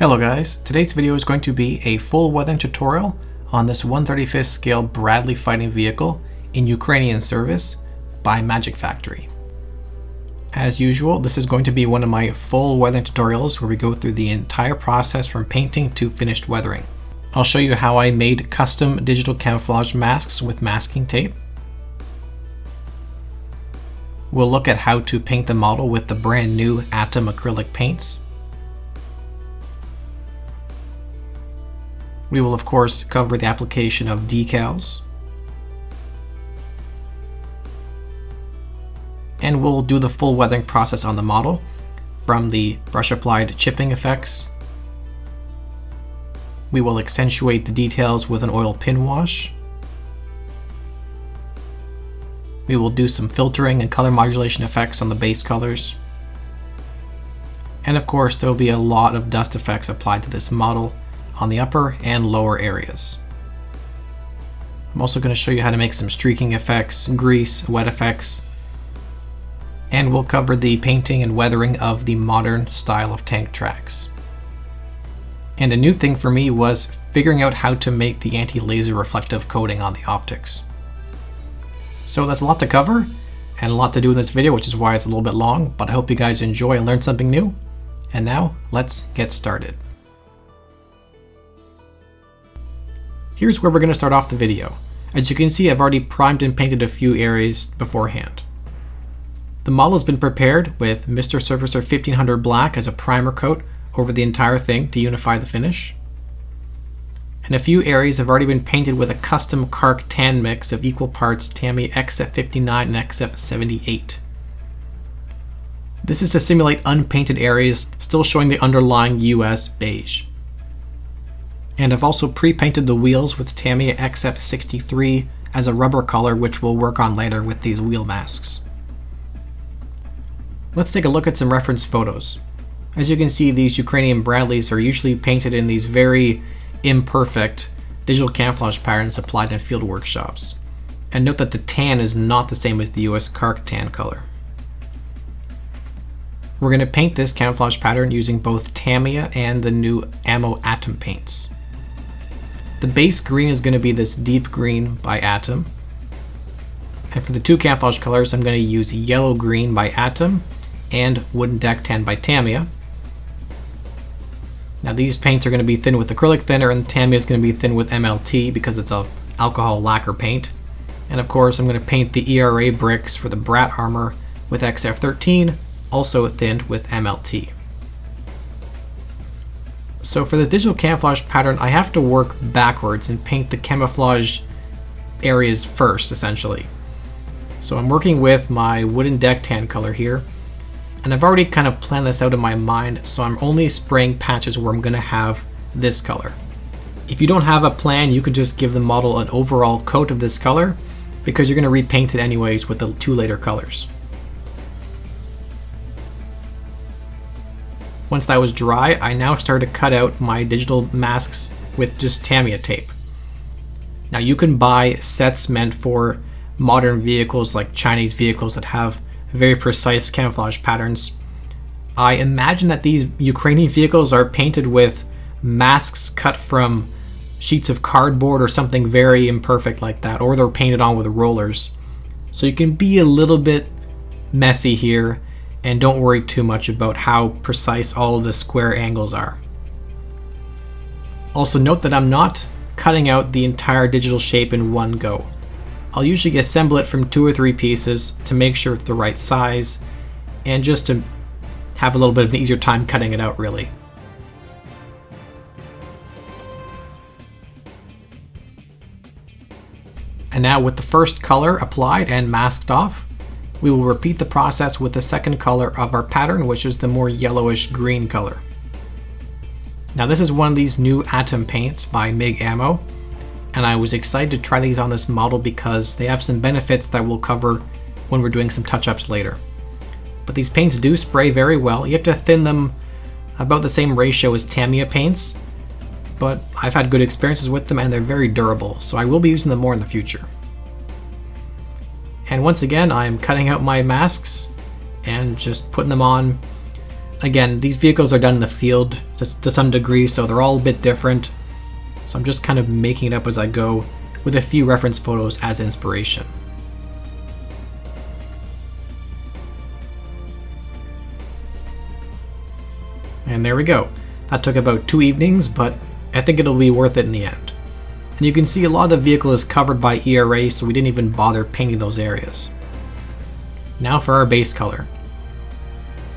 Hello guys, today's video is going to be a full weathering tutorial on this 1/35th scale Bradley fighting vehicle in Ukrainian service by Magic Factory. As usual, this is going to be one of my full weathering tutorials where we go through the entire process from painting to finished weathering. I'll show you how I made custom digital camouflage masks with masking tape. We'll look at how to paint the model with the brand new Atom acrylic paints. We will of course cover the application of decals. And we'll do the full weathering process on the model, from the brush applied chipping effects. We will accentuate the details with an oil pin wash. We will do some filtering and color modulation effects on the base colors. And of course there will be a lot of dust effects applied to this model on the upper and lower areas. I'm also going to show you how to make some streaking effects, grease, wet effects, and we'll cover the painting and weathering of the modern style of tank tracks. And a new thing for me was figuring out how to make the anti-laser reflective coating on the optics. So that's a lot to cover and a lot to do in this video, which is why it's a little bit long, but I hope you guys enjoy and learn something new. And now let's get started. Here's where we're going to start off the video. As you can see, I've already primed and painted a few areas beforehand. The model has been prepared with Mr. Surfacer 1500 Black as a primer coat over the entire thing to unify the finish. And a few areas have already been painted with a custom Kark tan mix of equal parts Tamiya XF59 and XF78. This is to simulate unpainted areas still showing the underlying US beige. And I've also pre-painted the wheels with Tamiya XF63 as a rubber color, which we'll work on later with these wheel masks. Let's take a look at some reference photos. As you can see, these Ukrainian Bradleys are usually painted in these very imperfect digital camouflage patterns applied in field workshops. And note that the tan is not the same as the US Kark tan color. We're going to paint this camouflage pattern using both Tamiya and the new Ammo Atom paints. The base green is going to be this deep green by Atom. And for the two camouflage colors, I'm going to use yellow green by Atom and wooden deck tan by Tamiya. Now these paints are going to be thin with acrylic thinner, and Tamiya is going to be thin with MLT because it's a alcohol lacquer paint. And of course I'm going to paint the ERA bricks for the Brat armor with XF13, also thinned with MLT. So for the digital camouflage pattern, I have to work backwards and paint the camouflage areas first, essentially. So I'm working with my wooden deck tan color here, and I've already kind of planned this out in my mind, so I'm only spraying patches where I'm going to have this color. If you don't have a plan, you could just give the model an overall coat of this color, because you're going to repaint it anyways with the two later colors. Once that was dry, I now started to cut out my digital masks with just Tamiya tape. Now you can buy sets meant for modern vehicles, like Chinese vehicles that have very precise camouflage patterns. I imagine that these Ukrainian vehicles are painted with masks cut from sheets of cardboard or something very imperfect like that, or they're painted on with rollers. So you can be a little bit messy here, and don't worry too much about how precise all of the square angles are. Also note that I'm not cutting out the entire digital shape in one go. I'll usually assemble it from 2 or 3 pieces to make sure it's the right size, and just to have a little bit of an easier time cutting it out, really. And now with the first color applied and masked off, we will repeat the process with the second color of our pattern, which is the more yellowish green color. Now this is one of these new Atom paints by MIG Ammo, and I was excited to try these on this model because they have some benefits that we'll cover when we're doing some touch-ups later. But these paints do spray very well. You have to thin them about the same ratio as Tamiya paints, but I've had good experiences with them and they're very durable, so I will be using them more in the future. And once again, I'm cutting out my masks and just putting them on Again, these vehicles are done in the field to some degree, so they're all a bit different. So I'm just kind of making it up as I go with a few reference photos as inspiration. And there we go. That took about 2 evenings, but I think it'll be worth it in the end. And you can see a lot of the vehicle is covered by ERA, so we didn't even bother painting those areas. Now for our base color.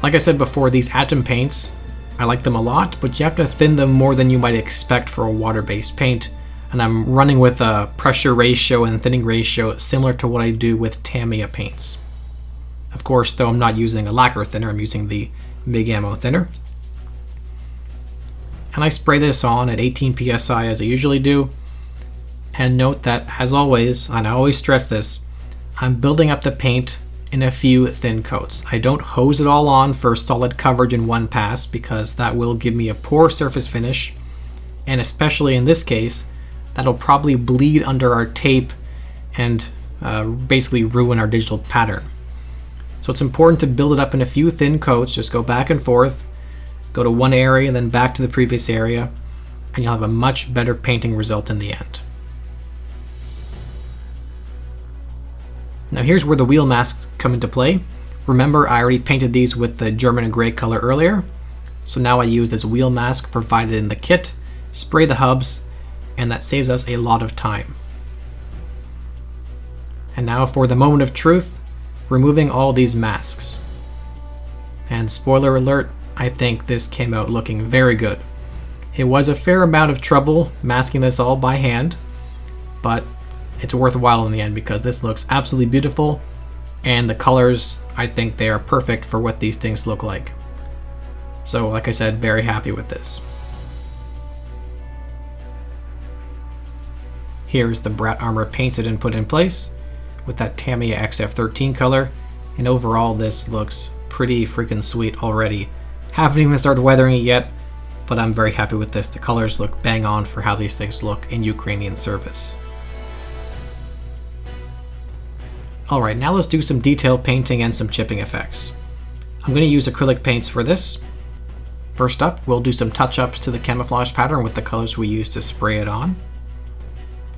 Like I said before, these atom paints, I like them a lot, but you have to thin them more than you might expect for a water-based paint. And I'm running with a pressure ratio and thinning ratio similar to what I do with Tamiya paints. Of course, though, I'm not using a lacquer thinner, I'm using the Big Ammo thinner. And I spray this on at 18 psi as I usually do. And note that, as always, and I always stress this, I'm building up the paint in a few thin coats. I don't hose it all on for solid coverage in one pass because that will give me a poor surface finish, and especially in this case, that'll probably bleed under our tape and basically ruin our digital pattern. So it's important to build it up in a few thin coats, just go back and forth, go to one area and then back to the previous area, and you'll have a much better painting result in the end. Now here's where the wheel masks come into play. Remember, I already painted these with the German gray color earlier. So now I use this wheel mask provided in the kit, spray the hubs, and that saves us a lot of time. And now for the moment of truth, removing all these masks. And spoiler alert, I think this came out looking very good. It was a fair amount of trouble masking this all by hand, but it's worthwhile in the end because this looks absolutely beautiful, and the colors, I think they are perfect for what these things look like. So like I said, very happy with this. Here's the Brat armor painted and put in place with that Tamiya XF13 color, and overall this looks pretty freaking sweet already. Haven't even started weathering it yet, but I'm very happy with this. The colors look bang on for how these things look in Ukrainian service. Alright, now let's do some detail painting and some chipping effects. I'm going to use acrylic paints for this. First up, we'll do some touch-ups to the camouflage pattern with the colors we use to spray it on.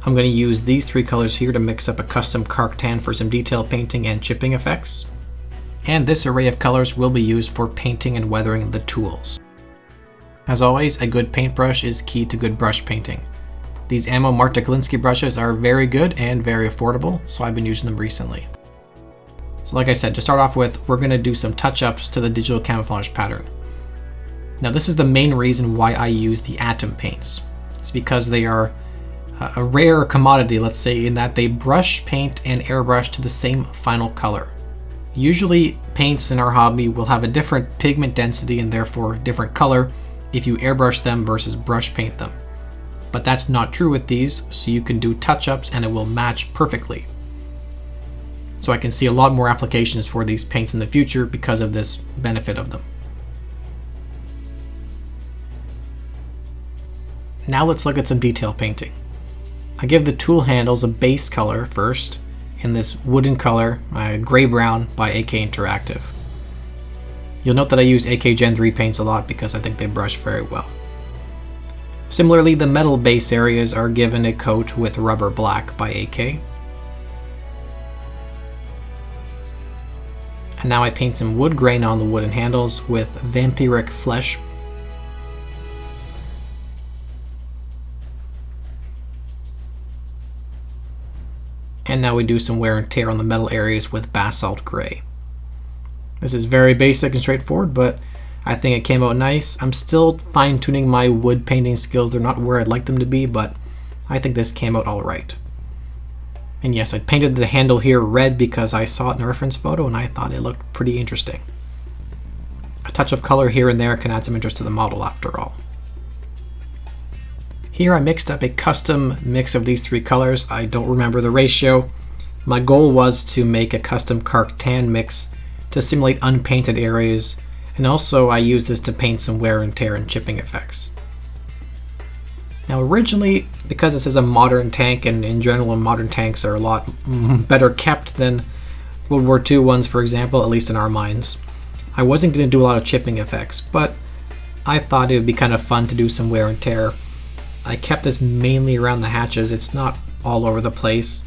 I'm going to use these 3 colors here to mix up a custom Kark tan for some detail painting and chipping effects. And this array of colors will be used for painting and weathering the tools. As always, a good paintbrush is key to good brush painting. These Ammo Marta Galinsky brushes are very good and very affordable, so I've been using them recently. So like I said, to start off with, we're going to do some touch-ups to the digital camouflage pattern. Now this is the main reason why I use the atom paints. It's because they are a rare commodity, let's say, in that they brush, paint, and airbrush to the same final color. Usually paints in our hobby will have a different pigment density and therefore different color if you airbrush them versus brush paint them. But that's not true with these, so you can do touch-ups and it will match perfectly. So I can see a lot more applications for these paints in the future because of this benefit of them. Now let's look at some detail painting. I give the tool handles a base color first in this wooden color, gray-brown by AK Interactive. You'll note that I use AK Gen 3 paints a lot because I think they brush very well. Similarly, the metal base areas are given a coat with rubber black by AK. And now I paint some wood grain on the wooden handles with vampiric flesh. And now we do some wear and tear on the metal areas with basalt gray. This is very basic and straightforward, but I think it came out nice. I'm still fine-tuning my wood painting skills. They're not where I'd like them to be, but I think this came out alright. And yes, I painted the handle here red because I saw it in a reference photo and I thought it looked pretty interesting. A touch of color here and there can add some interest to the model after all. Here I mixed up a custom mix of these 3 colors. I don't remember the ratio. My goal was to make a custom Kark tan mix to simulate unpainted areas, and also I used this to paint some wear and tear and chipping effects. Now originally, because this is a modern tank, and in general modern tanks are a lot better kept than World War II ones, for example, at least in our minds, I wasn't going to do a lot of chipping effects, but I thought it would be kind of fun to do some wear and tear. I kept this mainly around the hatches. It's not all over the place.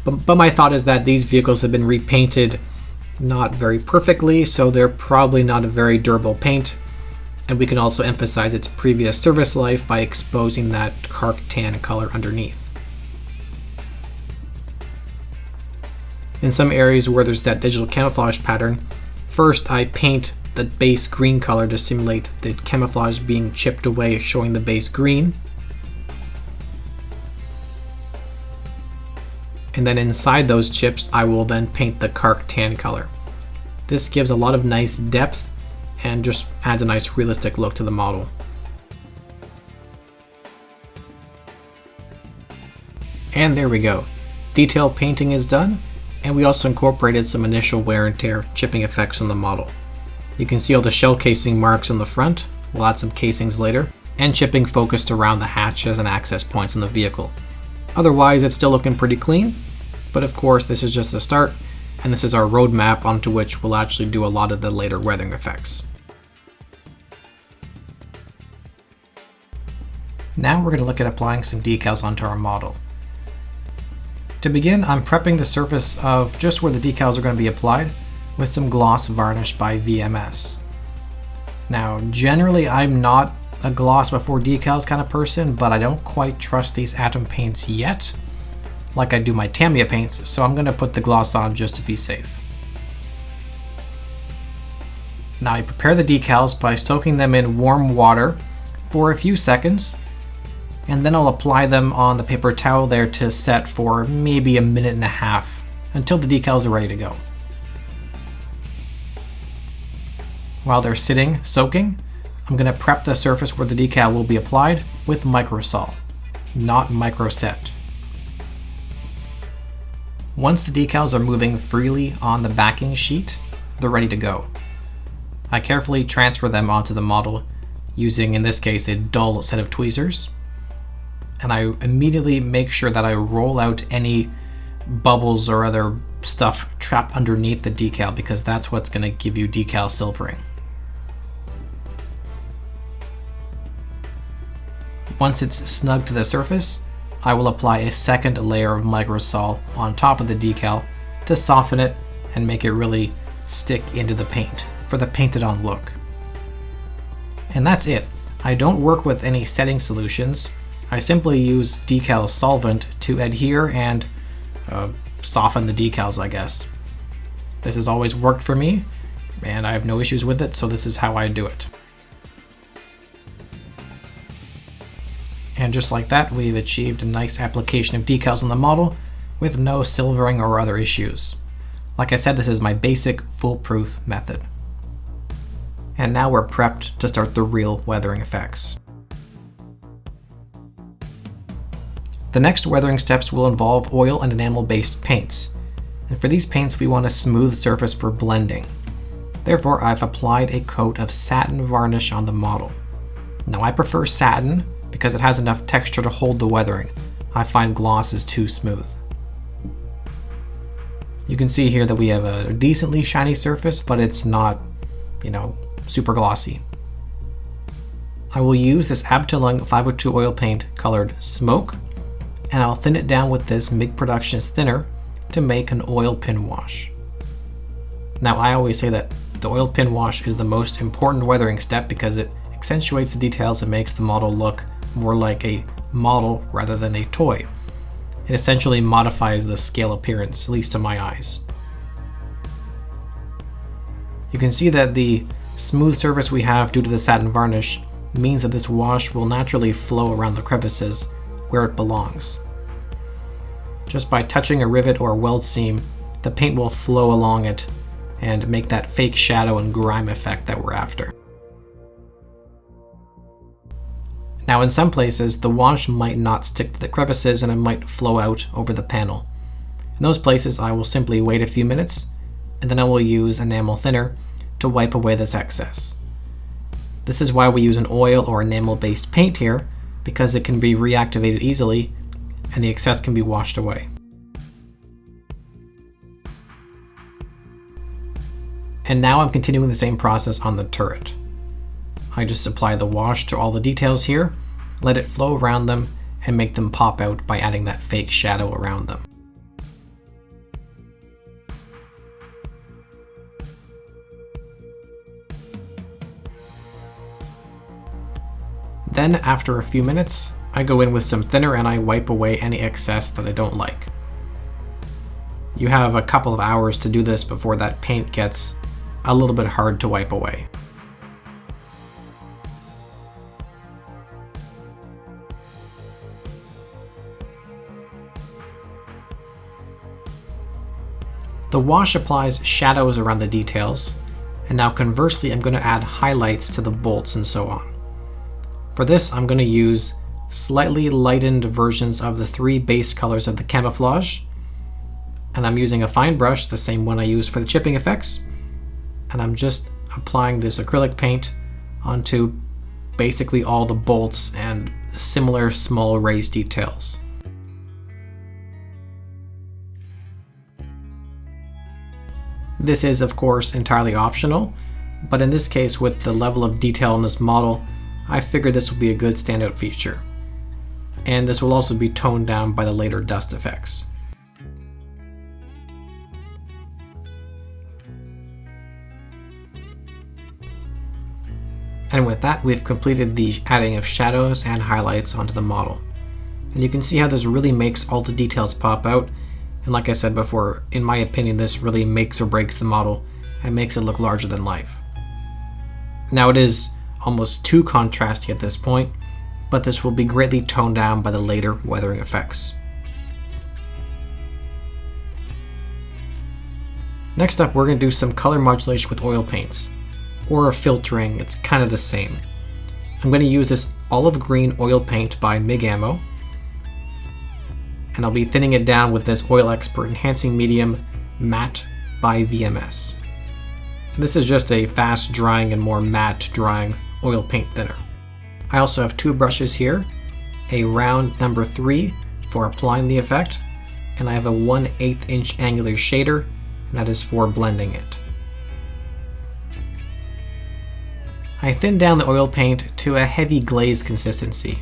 But my thought is that these vehicles have been repainted not very perfectly, so they're probably not a very durable paint. And we can also emphasize its previous service life by exposing that Kark tan color underneath. In some areas where there's that digital camouflage pattern, first I paint the base green color to simulate the camouflage being chipped away, showing the base green. And then inside those chips, I will then paint the Kark tan color. This gives a lot of nice depth and just adds a nice realistic look to the model. And there we go. Detail painting is done, and we also incorporated some initial wear and tear chipping effects on the model. You can see all the shell casing marks on the front. We'll add some casings later, and chipping focused around the hatches and access points in the vehicle. Otherwise, it's still looking pretty clean, but of course this is just the start, and this is our roadmap onto which we'll actually do a lot of the later weathering effects. Now we're going to look at applying some decals onto our model. To begin, I'm prepping the surface of just where the decals are going to be applied with some gloss varnish by VMS. Now, generally I'm not a gloss before decals kind of person, but I don't quite trust these Atom paints yet, like I do my Tamiya paints, so I'm going to put the gloss on just to be safe. Now I prepare the decals by soaking them in warm water for a few seconds, and then I'll apply them on the paper towel there to set for maybe a minute and a half until the decals are ready to go. While they're sitting, soaking, I'm going to prep the surface where the decal will be applied with microsol, not microset. Once the decals are moving freely on the backing sheet, they're ready to go. I carefully transfer them onto the model using, in this case, a dull set of tweezers, and I immediately make sure that I roll out any bubbles or other stuff trapped underneath the decal, because that's what's going to give you decal silvering. Once it's snug to the surface, I will apply a second layer of microsol on top of the decal to soften it and make it really stick into the paint for the painted on look. And that's it. I don't work with any setting solutions. I simply use decal solvent to adhere and soften the decals, I guess. This has always worked for me, and I have no issues with it, so this is how I do it. And just like that, we've achieved a nice application of decals on the model with no silvering or other issues. Like I said, this is my basic foolproof method. And now we're prepped to start the real weathering effects. The next weathering steps will involve oil and enamel-based paints. And for these paints, we want a smooth surface for blending. Therefore, I've applied a coat of satin varnish on the model. Now, I prefer satin because it has enough texture to hold the weathering. I find gloss is too smooth. You can see here that we have a decently shiny surface, but it's not, super glossy. I will use this Abteilung 502 oil paint colored Smoke, and I'll thin it down with this MIG Productions thinner to make an oil pin wash. Now, I always say that the oil pin wash is the most important weathering step because it accentuates the details and makes the model look more like a model rather than a toy. It essentially modifies the scale appearance, at least to my eyes. You can see that the smooth surface we have due to the satin varnish means that this wash will naturally flow around the crevices where it belongs. Just by touching a rivet or a weld seam, the paint will flow along it and make that fake shadow and grime effect that we're after. Now, in some places, the wash might not stick to the crevices and it might flow out over the panel. In those places, I will simply wait a few minutes, and then I will use enamel thinner to wipe away this excess. This is why we use an oil or enamel-based paint here, because it can be reactivated easily and the excess can be washed away. And now I'm continuing the same process on the turret. I just apply the wash to all the details here, let it flow around them, and make them pop out by adding that fake shadow around them. Then, after a few minutes, I go in with some thinner and I wipe away any excess that I don't like. You have a couple of hours to do this before that paint gets a little bit hard to wipe away. The wash applies shadows around the details, and now conversely I'm going to add highlights to the bolts and so on. For this, I'm going to use slightly lightened versions of the 3 base colors of the camouflage, and I'm using a fine brush, the same one I use for the chipping effects, and I'm just applying this acrylic paint onto basically all the bolts and similar small raised details. This is, of course, entirely optional, but in this case, with the level of detail in this model, I figured this will be a good standout feature. And this will also be toned down by the later dust effects. And with that, we've completed the adding of shadows and highlights onto the model. And you can see how this really makes all the details pop out. And like I said before, in my opinion, this really makes or breaks the model and makes it look larger than life. Now it is almost too contrasty at this point, but this will be greatly toned down by the later weathering effects. Next up, we're going to do some color modulation with oil paints, or filtering. It's kind of the same. I'm going to use this olive green oil paint by MIG Ammo, and I'll be thinning it down with this Oil Expert Enhancing Medium Matte by VMS. And this is just a fast drying and more matte drying oil paint thinner. I also have 2 brushes here, a round number 3 for applying the effect, and I have a 1/8 inch angular shader, and that is for blending it. I thin down the oil paint to a heavy glaze consistency.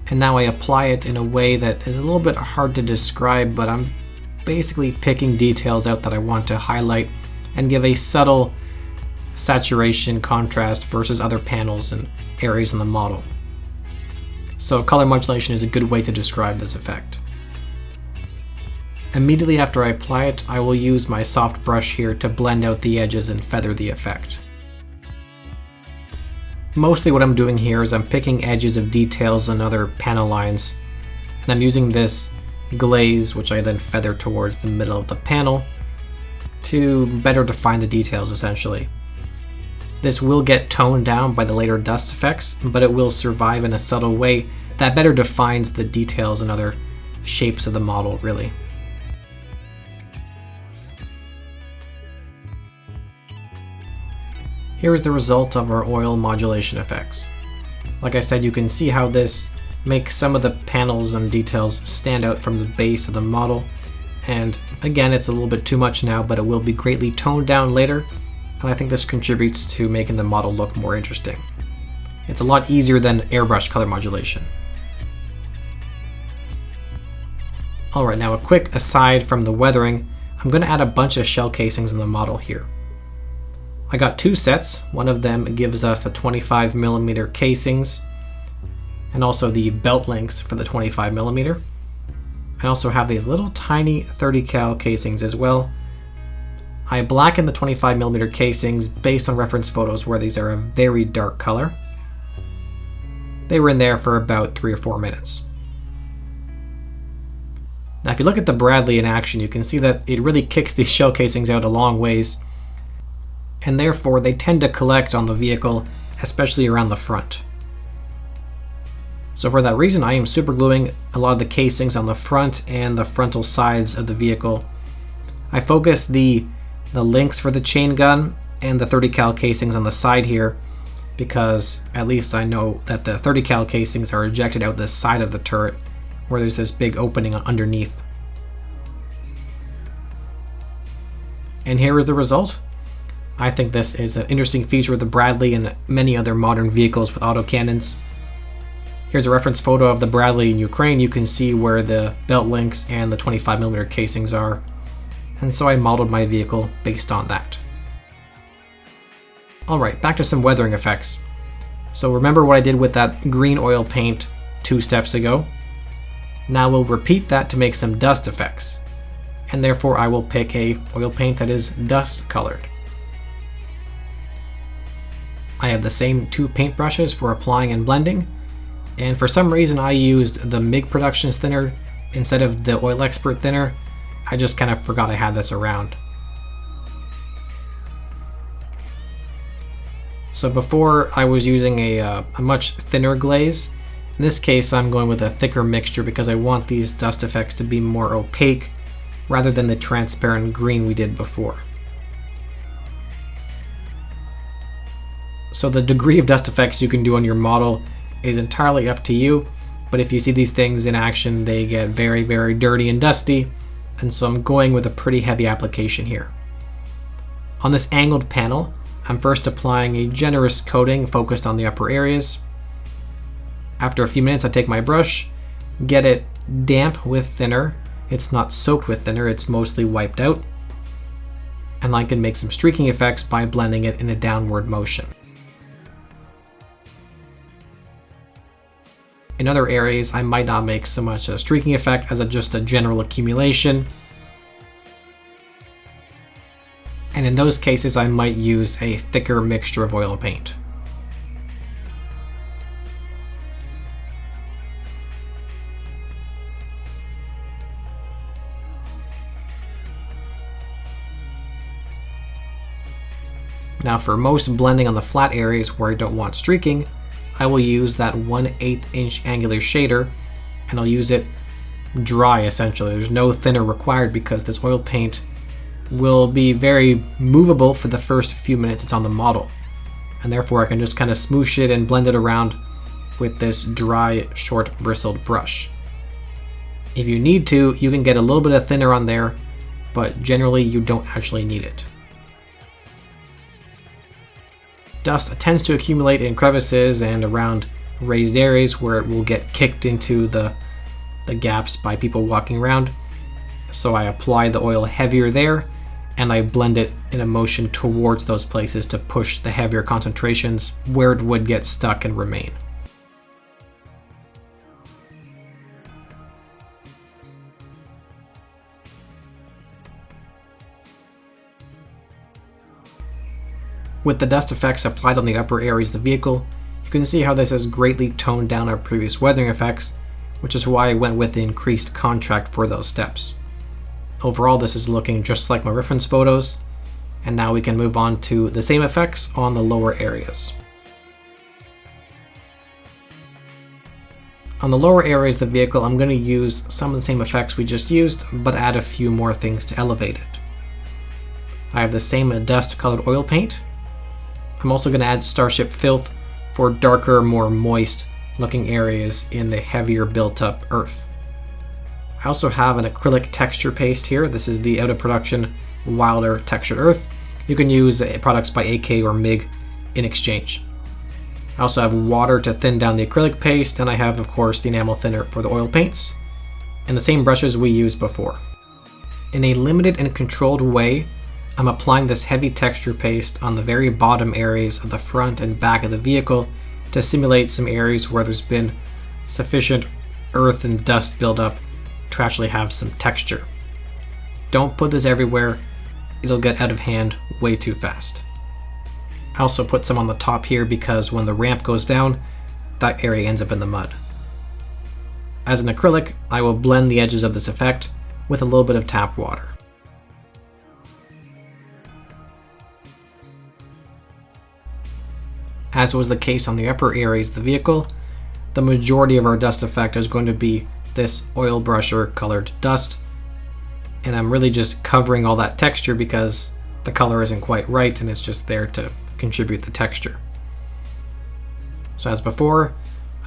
And now I apply it in a way that is a little bit hard to describe, but I'm basically picking details out that I want to highlight and give a subtle saturation contrast versus other panels and areas in the model. So color modulation is a good way to describe this effect. Immediately after I apply it, I will use my soft brush here to blend out the edges and feather the effect. Mostly what I'm doing here is I'm picking edges of details and other panel lines, and I'm using this glaze, which I then feather towards the middle of the panel to better define the details essentially. This will get toned down by the later dust effects, but it will survive in a subtle way that better defines the details and other shapes of the model, really. Here is the result of our oil modulation effects. Like I said, you can see how this makes some of the panels and details stand out from the base of the model. And again, it's a little bit too much now, but it will be greatly toned down later. And I think this contributes to making the model look more interesting. It's a lot easier than airbrush color modulation. Alright, now a quick aside from the weathering, I'm going to add a bunch of shell casings in the model here. I got 2 sets. One of them gives us the 25mm casings and also the belt links for the 25mm. I also have these little tiny 30 cal casings as well. I blackened the 25mm casings based on reference photos where these are a very dark color. They were in there for about 3 or 4 minutes. Now if you look at the Bradley in action, you can see that it really kicks these shell casings out a long ways, and therefore they tend to collect on the vehicle, especially around the front. So for that reason, I am super gluing a lot of the casings on the front and the frontal sides of the vehicle. I focus the links for the chain gun and the 30 cal casings on the side here, because at least I know that the 30 cal casings are ejected out the side of the turret where there's this big opening underneath. And here is the result. I think this is an interesting feature of the Bradley and many other modern vehicles with autocannons. Here's a reference photo of the Bradley in Ukraine. You can see where the belt links and the 25mm casings are. And so I modeled my vehicle based on that. Alright, back to some weathering effects. So remember what I did with that green oil paint 2 steps ago? Now we'll repeat that to make some dust effects. And therefore I will pick a oil paint that is dust colored. I have the same 2 paintbrushes for applying and blending. And for some reason I used the MIG Productions thinner instead of the Oil Expert thinner. I just kind of forgot I had this around. So before I was using a much thinner glaze. In this case I'm going with a thicker mixture because I want these dust effects to be more opaque rather than the transparent green we did before. So the degree of dust effects you can do on your model is entirely up to you, but if you see these things in action they get very, very dirty and dusty, and so I'm going with a pretty heavy application here. On this angled panel, I'm first applying a generous coating focused on the upper areas. After a few minutes I take my brush, get it damp with thinner. It's not soaked with thinner, it's mostly wiped out. And I can make some streaking effects by blending it in a downward motion. In other areas, I might not make so much a streaking effect as just a general accumulation. And in those cases, I might use a thicker mixture of oil paint. Now for most blending on the flat areas where I don't want streaking, I will use that 1/8 inch angular shader, and I'll use it dry essentially. There's no thinner required because this oil paint will be very movable for the first few minutes it's on the model. And therefore I can just kind of smoosh it and blend it around with this dry, short bristled brush. If you need to, you can get a little bit of thinner on there, but generally you don't actually need it. Dust tends to accumulate in crevices and around raised areas where it will get kicked into the gaps by people walking around. So I apply the oil heavier there and I blend it in a motion towards those places to push the heavier concentrations where it would get stuck and remain. With the dust effects applied on the upper areas of the vehicle, you can see how this has greatly toned down our previous weathering effects, which is why I went with the increased contrast for those steps. Overall, this is looking just like my reference photos, and now we can move on to the same effects on the lower areas. On the lower areas of the vehicle, I'm going to use some of the same effects we just used, but add a few more things to elevate it. I have the same dust colored oil paint. I'm also going to add Starship Filth for darker, more moist looking areas in the heavier built up earth. I also have an acrylic texture paste here. This is the out of production Wilder textured earth. You can use products by AK or MIG in exchange. I also have water to thin down the acrylic paste, and I have of course the enamel thinner for the oil paints, and the same brushes we used before. In a limited and controlled way, I'm applying this heavy texture paste on the very bottom areas of the front and back of the vehicle to simulate some areas where there's been sufficient earth and dust buildup to actually have some texture. Don't put this everywhere, it'll get out of hand way too fast. I also put some on the top here because when the ramp goes down, that area ends up in the mud. As an acrylic, I will blend the edges of this effect with a little bit of tap water. As was the case on the upper areas of the vehicle, the majority of our dust effect is going to be this oil brusher colored dust, and I'm really just covering all that texture because the color isn't quite right and it's just there to contribute the texture. So as before,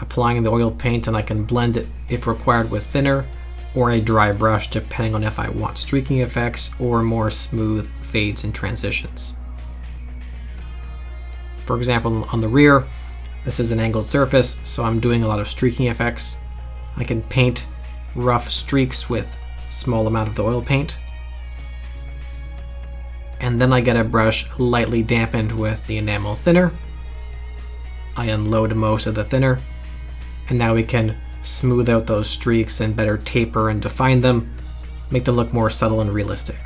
applying the oil paint, and I can blend it if required with thinner, or a dry brush depending on if I want streaking effects or more smooth fades and transitions. For example, on the rear, this is an angled surface, so I'm doing a lot of streaking effects. I can paint rough streaks with small amount of the oil paint. And then I get a brush lightly dampened with the enamel thinner. I unload most of the thinner, and now we can smooth out those streaks and better taper and define them, make them look more subtle and realistic.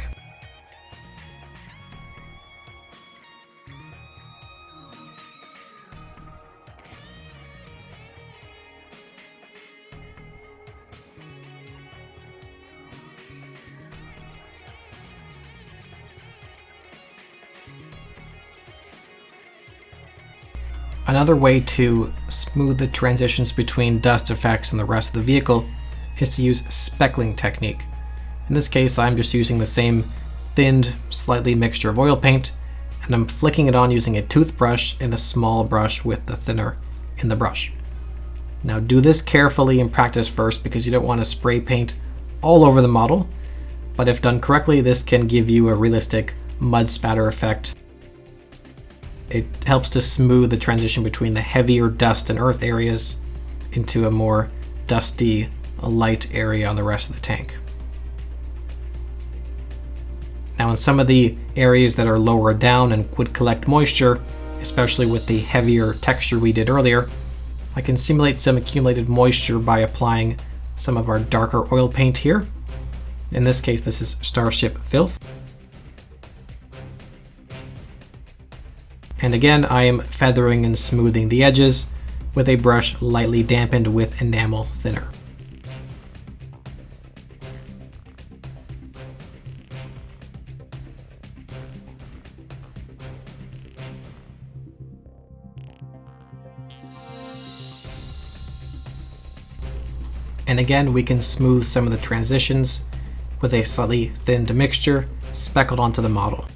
Another way to smooth the transitions between dust effects and the rest of the vehicle is to use speckling technique. In this case, I'm just using the same thinned, slightly mixture of oil paint, and I'm flicking it on using a toothbrush and a small brush with the thinner in the brush. Now do this carefully in practice first because you don't want to spray paint all over the model, but if done correctly, this can give you a realistic mud spatter effect. It helps to smooth the transition between the heavier dust and earth areas into a more dusty, light area on the rest of the tank. Now in some of the areas that are lower down and would collect moisture, especially with the heavier texture we did earlier, I can simulate some accumulated moisture by applying some of our darker oil paint here. In this case, this is Starship Filth. And again, I am feathering and smoothing the edges with a brush lightly dampened with enamel thinner. And again, we can smooth some of the transitions with a slightly thinned mixture speckled onto the model.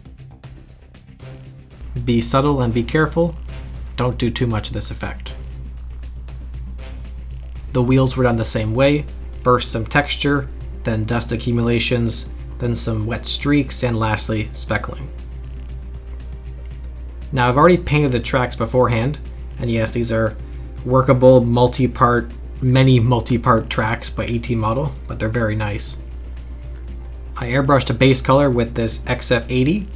Be subtle and be careful. Don't do too much of this effect. The wheels were done the same way. First some texture, then dust accumulations, then some wet streaks, and lastly speckling. Now I've already painted the tracks beforehand, and yes, these are workable many multi-part tracks by AT Model, but they're very nice. I airbrushed a base color with this XF80,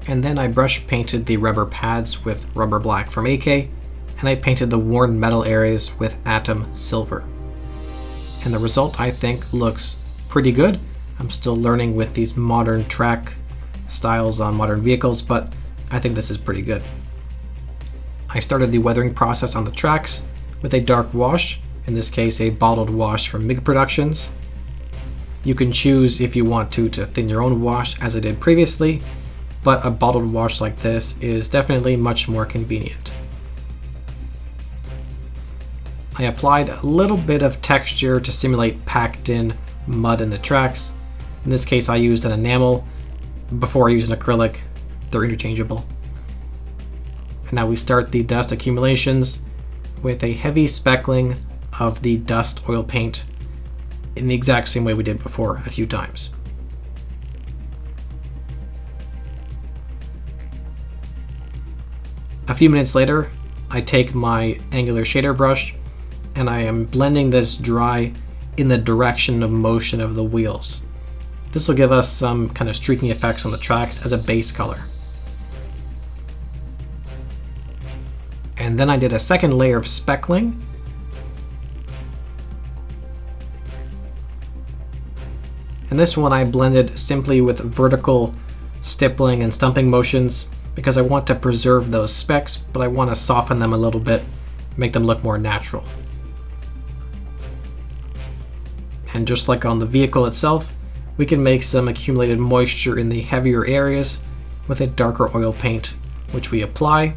and then I brush painted the rubber pads with rubber black from AK, and I painted the worn metal areas with Atom Silver. And the result, I think, looks pretty good. I'm still learning with these modern track styles on modern vehicles, but I think this is pretty good. I started the weathering process on the tracks with a dark wash, in this case a bottled wash from MIG Productions. You can choose if you want to thin your own wash as I did previously, but a bottled wash like this is definitely much more convenient. I applied a little bit of texture to simulate packed in mud in the tracks. In this case, I used an enamel before I used an acrylic. They're interchangeable. And now we start the dust accumulations with a heavy speckling of the dust oil paint in the exact same way we did before a few times. A few minutes later, I take my angular shader brush and I am blending this dry in the direction of motion of the wheels. This will give us some kind of streaking effects on the tracks as a base color. And then I did a second layer of speckling. And this one I blended simply with vertical stippling and stumping motions because I want to preserve those specks, but I want to soften them a little bit, make them look more natural. And just like on the vehicle itself, we can make some accumulated moisture in the heavier areas with a darker oil paint, which we apply,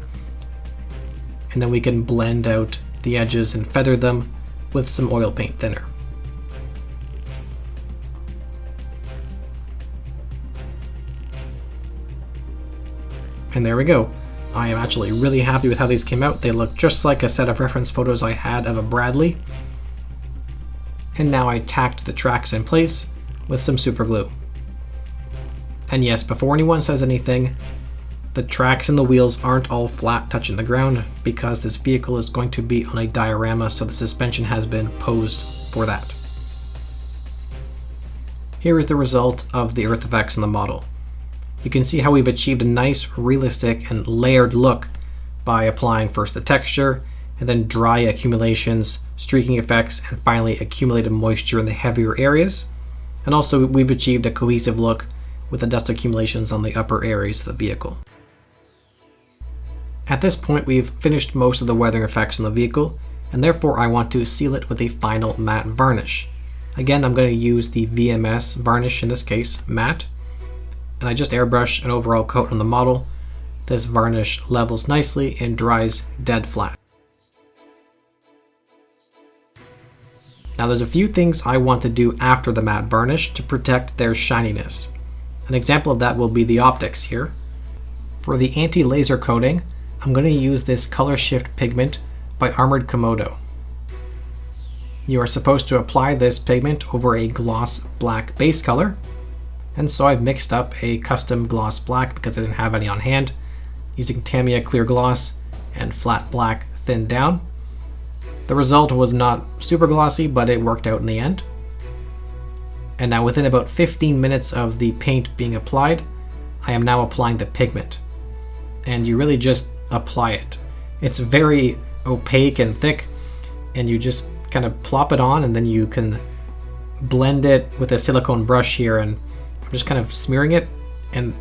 and then we can blend out the edges and feather them with some oil paint thinner. And there we go. I am actually really happy with how these came out. They look just like a set of reference photos I had of a Bradley. and now I tacked the tracks in place with some super glue. And yes, before anyone says anything, the tracks and the wheels aren't all flat touching the ground because this vehicle is going to be on a diorama, so the suspension has been posed for that. Here is the result of the earth effects in the model. You can see how we've achieved a nice, realistic, and layered look by applying first the texture, and then dry accumulations, streaking effects, and finally accumulated moisture in the heavier areas. And also we've achieved a cohesive look with the dust accumulations on the upper areas of the vehicle. At this point, we've finished most of the weathering effects on the vehicle, and therefore I want to seal it with a final matte varnish. Again, I'm going to use the VMS varnish, in this case, matte, and I just airbrush an overall coat on the model. This varnish levels nicely and dries dead flat. Now there's a few things I want to do after the matte varnish to protect their shininess. An example of that will be the optics here. For the anti-laser coating, I'm going to use this Color Shift pigment by Armored Komodo. You are supposed to apply this pigment over a gloss black base color, and so I've mixed up a custom gloss black because I didn't have any on hand, using Tamiya clear gloss and flat black thinned down. The result was not super glossy, but it worked out in the end. And now within about 15 minutes of the paint being applied, I am now applying the pigment. And you really just apply it. It's very opaque and thick, and you just kind of plop it on, and then you can blend it with a silicone brush here, and I'm just kind of smearing it, and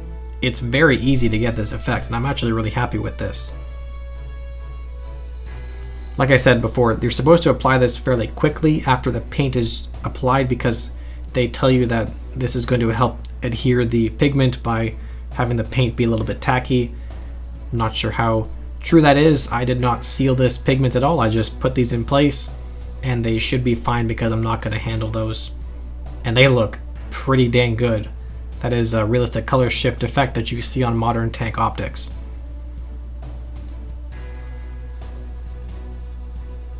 it's very easy to get this effect, and I'm actually really happy with this. Like I said before, you're supposed to apply this fairly quickly after the paint is applied because they tell you that this is going to help adhere the pigment by having the paint be a little bit tacky. I'm not sure how true that is. I did not seal this pigment at all. I just put these in place and they should be fine because I'm not going to handle those. And they look pretty dang good. That is a realistic color shift effect that you see on modern tank optics.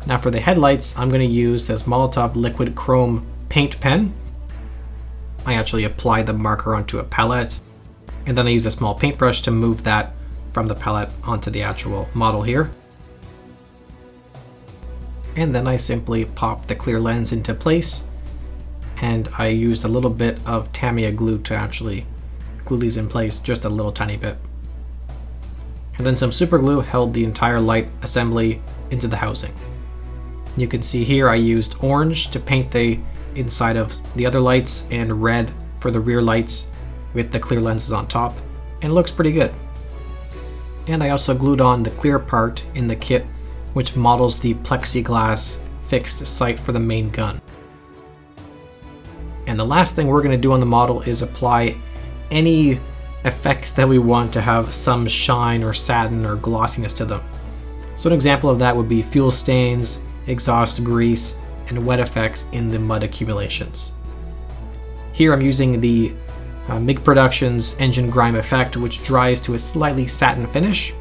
Now for the headlights, I'm going to use this Molotov liquid chrome paint pen. I actually apply the marker onto a palette, and then I use a small paintbrush to move that from the palette onto the actual model here. And then I simply pop the clear lens into place, and I used a little bit of Tamiya glue to actually glue these in place, just a little tiny bit. And then some super glue held the entire light assembly into the housing. You can see here I used orange to paint the inside of the other lights and red for the rear lights with the clear lenses on top, and it looks pretty good. And I also glued on the clear part in the kit, which models the plexiglass fixed sight for the main gun. And the last thing we're going to do on the model is apply any effects that we want to have some shine or satin or glossiness to them. So an example of that would be fuel stains, exhaust grease, and wet effects in the mud accumulations. Here I'm using the MiG Productions engine grime effect, which dries to a slightly satin finish.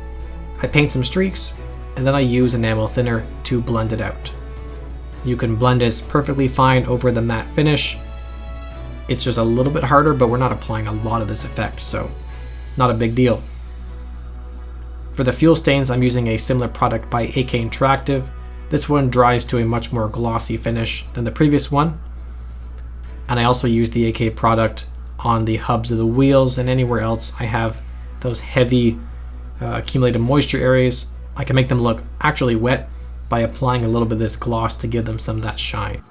I paint some streaks, and then I use enamel thinner to blend it out. You can blend this perfectly fine over the matte finish. It's just a little bit harder, but we're not applying a lot of this effect, so not a big deal. For the fuel stains, I'm using a similar product by AK Interactive. This one dries to a much more glossy finish than the previous one. And I also use the AK product on the hubs of the wheels and anywhere else I have those heavy accumulated moisture areas. I can make them look actually wet by applying a little bit of this gloss to give them some of that shine.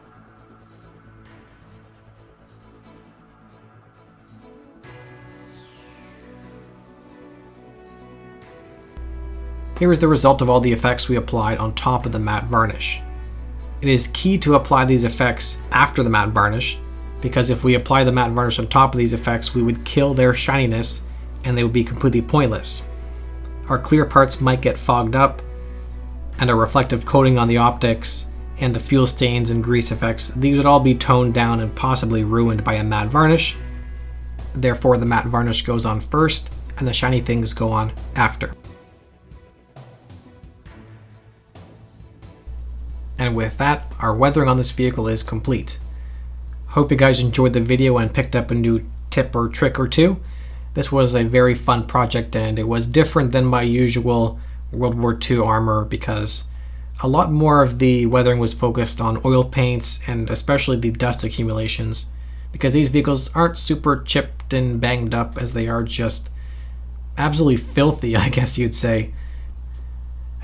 Here is the result of all the effects we applied on top of the matte varnish. It is key to apply these effects after the matte varnish, because if we apply the matte varnish on top of these effects, we would kill their shininess and they would be completely pointless. Our clear parts might get fogged up, and a reflective coating on the optics and the fuel stains and grease effects, these would all be toned down and possibly ruined by a matte varnish. Therefore, the matte varnish goes on first and the shiny things go on after. And with that, our weathering on this vehicle is complete. Hope you guys enjoyed the video and picked up a new tip or trick or two. This was a very fun project, and it was different than my usual World War II armor because a lot more of the weathering was focused on oil paints and especially the dust accumulations, because these vehicles aren't super chipped and banged up as they are just absolutely filthy, I guess you'd say.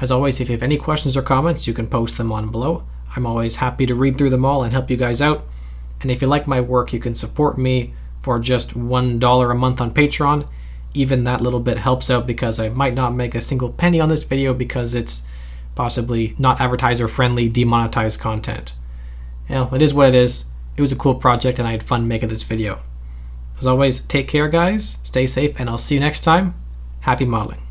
As always, if you have any questions or comments, you can post them on below. I'm always happy to read through them all and help you guys out. And if you like my work, you can support me for just $1 a month on Patreon. Even that little bit helps out because I might not make a single penny on this video because it's possibly not advertiser friendly, demonetized content. You know, it is what it is. It was a cool project and I had fun making this video. As always, take care guys, stay safe, and I'll see you next time. Happy modeling.